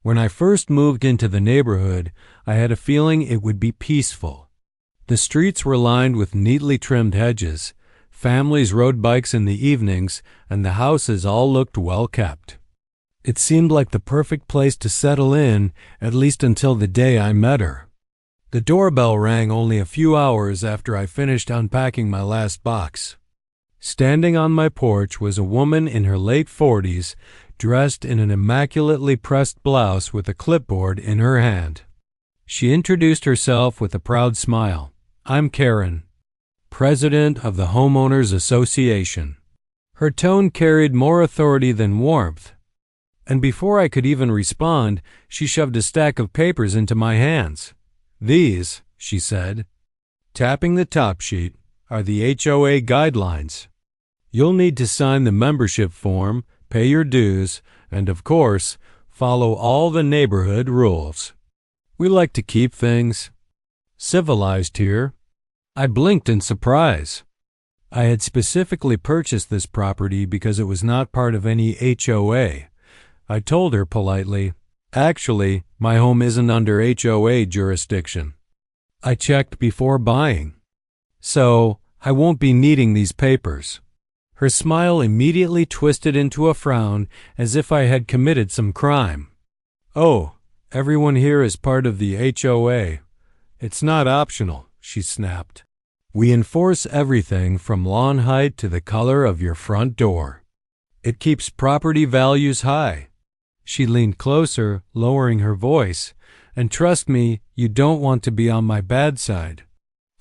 When I first moved into the neighborhood, I had a feeling it would be peaceful. The streets were lined with neatly trimmed hedges, families rode bikes in the evenings, and the houses all looked well kept. It seemed like the perfect place to settle in, at least until the day I met her. The doorbell rang only a few hours after I finished unpacking my last box. Standing on my porch was a woman in her late 40s, dressed in an immaculately pressed blouse with a clipboard in her hand. She introduced herself with a proud smile. "I'm Karen, president of the Homeowners Association." Her tone carried more authority than warmth, and before I could even respond, she shoved a stack of papers into my hands. "These," she said, tapping the top sheet, "are the HOA guidelines. You'll need to sign the membership form, pay your dues, and of course, follow all the neighborhood rules. We like to keep things civilized here." I blinked in surprise. I had specifically purchased this property because it was not part of any HOA. I told her politely, "Actually, my home isn't under HOA jurisdiction. I checked before buying. So, I won't be needing these papers." Her smile immediately twisted into a frown as if I had committed some crime. "Oh, everyone here is part of the HOA. It's not optional," she snapped. "We enforce everything from lawn height to the color of your front door. It keeps property values high." She leaned closer, lowering her voice, "And trust me, you don't want to be on my bad side."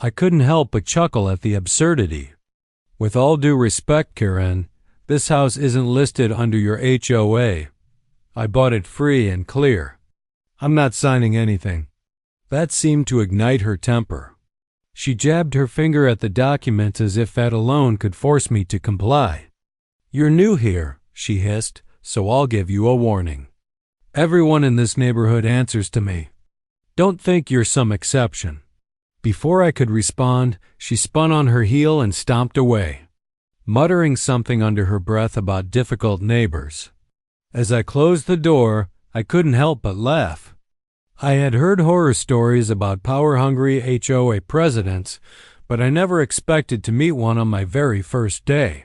I couldn't help but chuckle at the absurdity. "With all due respect, Karen, this house isn't listed under your HOA. I bought it free and clear. I'm not signing anything." That seemed to ignite her temper. She jabbed her finger at the document as if that alone could force me to comply. "You're new here," she hissed, "so I'll give you a warning. Everyone in this neighborhood answers to me. Don't think you're some exception." Before I could respond, she spun on her heel and stomped away, muttering something under her breath about difficult neighbors. As I closed the door, I couldn't help but laugh. I had heard horror stories about power-hungry HOA presidents, but I never expected to meet one on my very first day.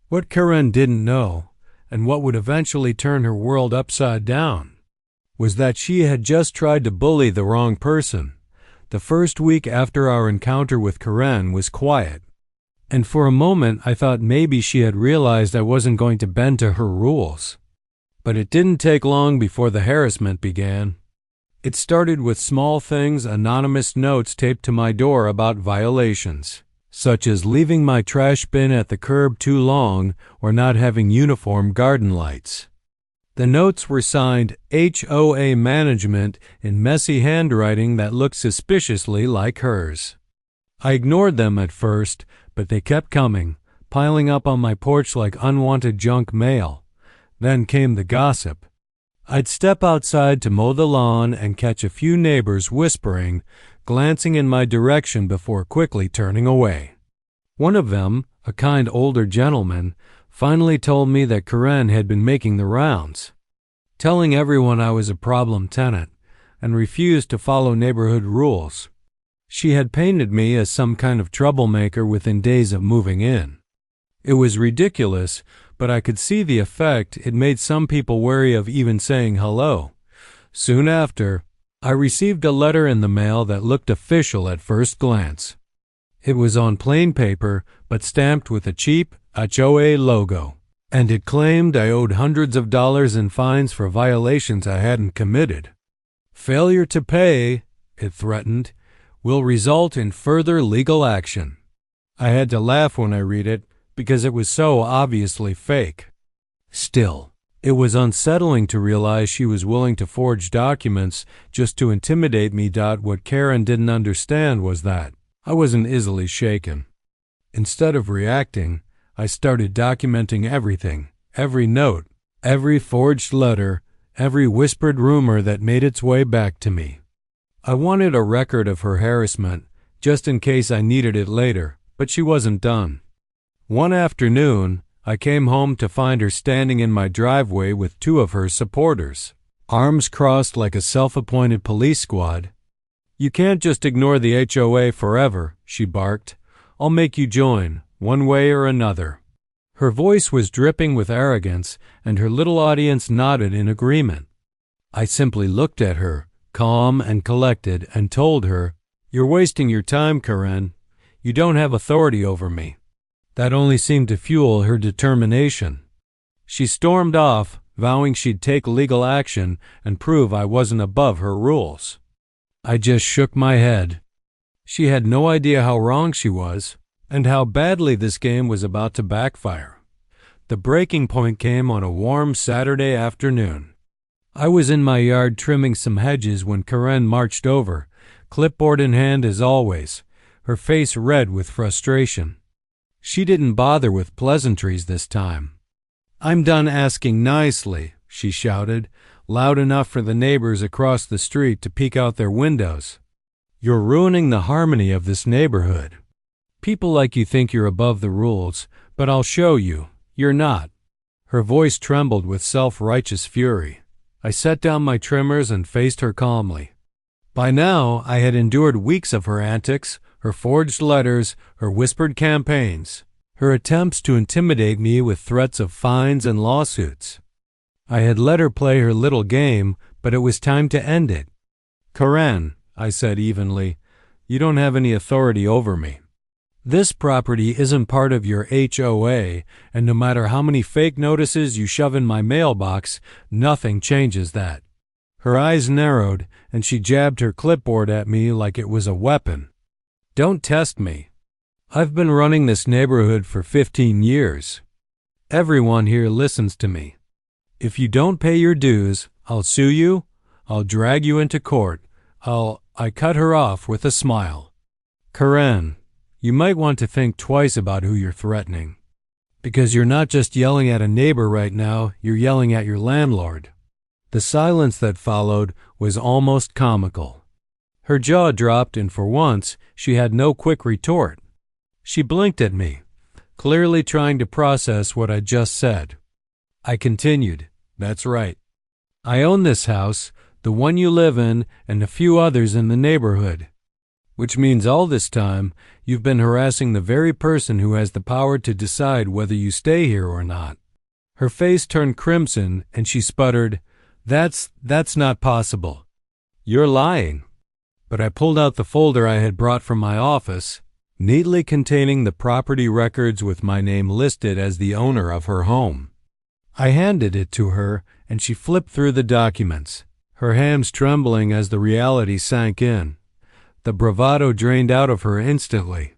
What Karen didn't know, and what would eventually turn her world upside down, was that she had just tried to bully the wrong person. The first week after our encounter with Karen was quiet, and for a moment I thought maybe she had realized I wasn't going to bend to her rules. But it didn't take long before the harassment began. It started with small things, anonymous notes taped to my door about violations, such as leaving my trash bin at the curb too long or not having uniform garden lights. The notes were signed HOA Management in messy handwriting that looked suspiciously like hers. I ignored them at first, but they kept coming, piling up on my porch like unwanted junk mail. Then came the gossip. I'd step outside to mow the lawn and catch a few neighbors whispering, glancing in my direction before quickly turning away. One of them, a kind older gentleman, finally told me that Karen had been making the rounds, telling everyone I was a problem tenant and refused to follow neighborhood rules. She had painted me as some kind of troublemaker within days of moving in. It was ridiculous, but I could see the effect it made some people wary of even saying hello. Soon after, I received a letter in the mail that looked official at first glance. It was on plain paper, but stamped with a cheap HOA logo, and it claimed I owed hundreds of dollars in fines for violations I hadn't committed. "Failure to pay," it threatened, "will result in further legal action." I had to laugh when I read it because it was so obviously fake. Still, it was unsettling to realize she was willing to forge documents just to intimidate me. What Karen didn't understand was that I wasn't easily shaken. Instead of reacting, I started documenting everything, every note, every forged letter, every whispered rumor that made its way back to me. I wanted a record of her harassment, just in case I needed it later, but she wasn't done. One afternoon, I came home to find her standing in my driveway with two of her supporters. arms crossed like a self-appointed police squad. "You can't just ignore the HOA forever," she barked. "I'll make you join, one way or another." Her voice was dripping with arrogance, and her little audience nodded in agreement. I simply looked at her, calm and collected, and told her, "You're wasting your time, Karen. You don't have authority over me." That only seemed to fuel her determination. She stormed off, vowing she'd take legal action and prove I wasn't above her rules. I just shook my head. She had no idea how wrong she was, and how badly this game was about to backfire. The breaking point came on a warm Saturday afternoon. I was in my yard trimming some hedges when Karen marched over, clipboard in hand as always, her face red with frustration. She didn't bother with pleasantries this time. "I'm done asking nicely," she shouted, loud enough for the neighbors across the street to peek out their windows. "You're ruining the harmony of this neighborhood. People like you think you're above the rules, but I'll show you, you're not." Her voice trembled with self-righteous fury. I set down my trimmers and faced her calmly. By now, I had endured weeks of her antics, her forged letters, her whispered campaigns, her attempts to intimidate me with threats of fines and lawsuits. I had let her play her little game, but it was time to end it. "Karen," I said evenly, "you don't have any authority over me. This property isn't part of your HOA, and no matter how many fake notices you shove in my mailbox, nothing changes that." Her eyes narrowed, and she jabbed her clipboard at me like it was a weapon. "Don't test me. I've been running this neighborhood for 15 years. Everyone here listens to me. If you don't pay your dues, I'll sue you, I'll drag you into court, I cut her off with a smile. "Karen, you might want to think twice about who you're threatening. Because you're not just yelling at a neighbor right now, you're yelling at your landlord." The silence that followed was almost comical. Her jaw dropped, and for once, she had no quick retort. She blinked at me, clearly trying to process what I'd just said. I continued, "That's right. I own this house, the one you live in, and a few others in the neighborhood. Which means all this time, you've been harassing the very person who has the power to decide whether you stay here or not." Her face turned crimson, and she sputtered, That's not possible. You're lying." But I pulled out the folder I had brought from my office, neatly containing the property records with my name listed as the owner of her home. I handed it to her, and she flipped through the documents, her hands trembling as the reality sank in. The bravado drained out of her instantly.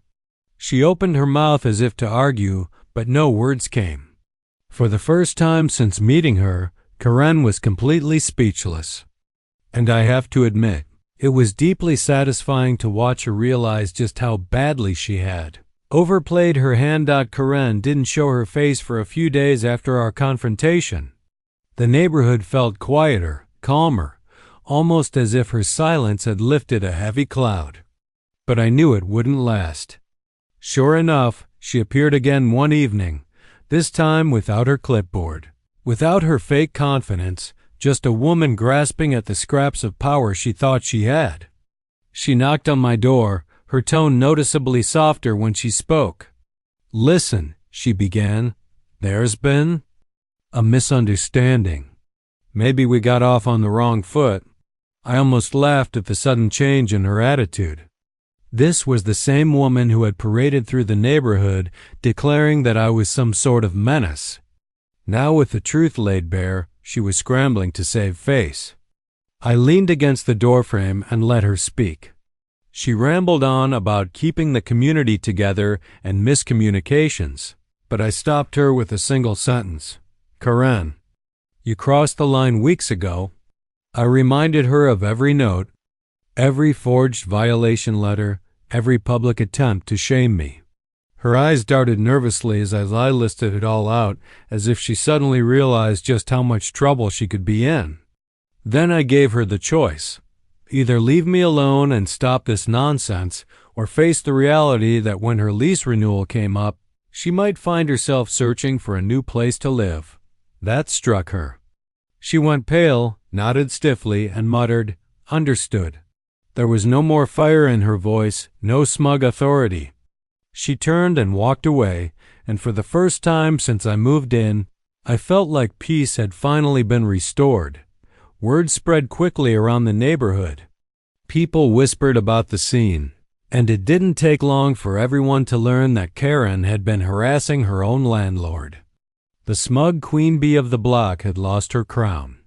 She opened her mouth as if to argue, but no words came. For the first time since meeting her, Karen was completely speechless. And I have to admit, it was deeply satisfying to watch her realize just how badly she had overplayed her hand. Karen didn't show her face for a few days after our confrontation. The neighborhood felt quieter, calmer, almost as if her silence had lifted a heavy cloud. But I knew it wouldn't last. Sure enough, she appeared again one evening, this time without her clipboard, without her fake confidence, just a woman grasping at the scraps of power she thought she had. She knocked on my door, her tone noticeably softer when she spoke. "Listen," she began, "there's been a misunderstanding. Maybe we got off on the wrong foot." I almost laughed at the sudden change in her attitude. This was the same woman who had paraded through the neighborhood declaring that I was some sort of menace. Now, with the truth laid bare, she was scrambling to save face. I leaned against the doorframe and let her speak. She rambled on about keeping the community together and miscommunications, but I stopped her with a single sentence. "Karen, you crossed the line weeks ago." I reminded her of every note, every forged violation letter, every public attempt to shame me. Her eyes darted nervously as I listed it all out, as if she suddenly realized just how much trouble she could be in. Then I gave her the choice. Either leave me alone and stop this nonsense, or face the reality that when her lease renewal came up, she might find herself searching for a new place to live. That struck her. She went pale, nodded stiffly, and muttered, "Understood." There was no more fire in her voice, no smug authority. She turned and walked away, and for the first time since I moved in, I felt like peace had finally been restored. Word spread quickly around the neighborhood. People whispered about the scene, and it didn't take long for everyone to learn that Karen had been harassing her own landlord. The smug queen bee of the block had lost her crown.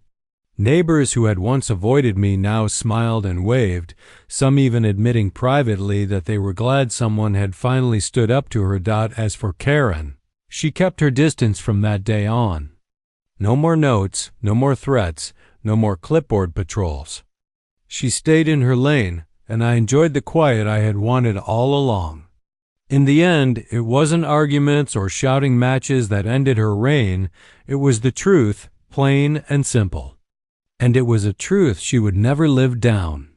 Neighbors who had once avoided me now smiled and waved, some even admitting privately that they were glad someone had finally stood up to her. As for Karen, she kept her distance from that day on. No more notes, no more threats, no more clipboard patrols. She stayed in her lane, and I enjoyed the quiet I had wanted all along. In the end, it wasn't arguments or shouting matches that ended her reign. It was the truth, plain and simple. And it was a truth she would never live down.